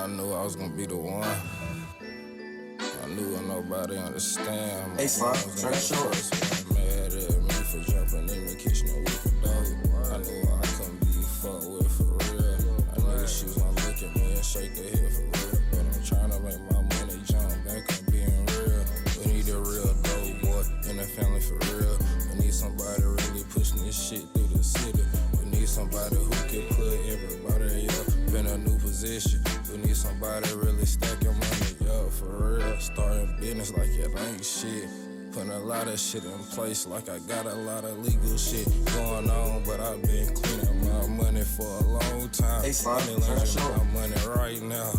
I knew I was gonna be the one. I knew nobody understand. My A-Slot, mom was turn in it the short. first one, mad at me for jumping in the kitchen and whipping dope. I knew I couldn't be fucked with for real. I knew she was gonna look at me and shake her head for real. But I'm trying to make my money jump back on being real. We need a real dope boy in the family for real. We need somebody really pushing this shit through the city. We need somebody who can put everybody up in a new position. We need somebody really stacking money up for real. Starting business like it ain't shit. Putting a lot of shit in place like I got a lot of legal shit going on. But I've been cleaning my money for a long time. Money laundering my money right now.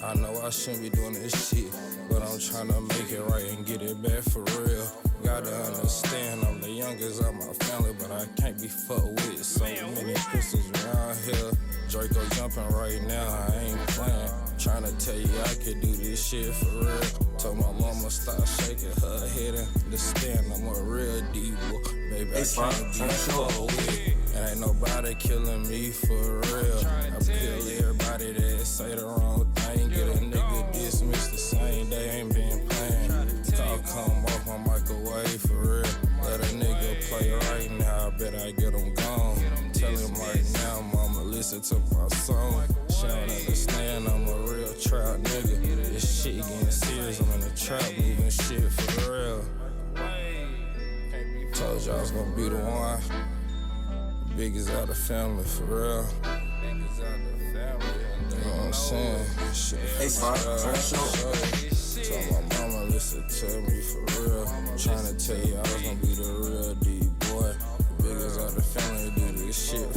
I know I shouldn't be doing this shit, but I'm trying to make it right and get it back for real. Gotta understand I'm the youngest of my family, but I can't be fucked with so many pistols around here. Draco jumping right now, I ain't playing. Tryna tell you I could do this shit for real. Told my mama stop shaking her head and understand I'm a real D-boy. Baby, I can't be fucked with. And ain't nobody killing me for real. I kill everybody that say the wrong thing. Get a nigga dismissed the same day, ain't been playing. Call come off my microwave for real. Let a nigga play right now, I bet I get him gone. Tell him right now, mama, listen to my song. She don't understand, I'm a real trap nigga. This shit getting serious, I'm in the trap moving shit for real. Told you I was gonna be the one. Biggest out the family for real. You know what I'm saying? Shit A-Slot, turn it short. Told my mama listen to me for real. Tryna tell you I was gonna be the real D-boy. Biggest out the family do this shit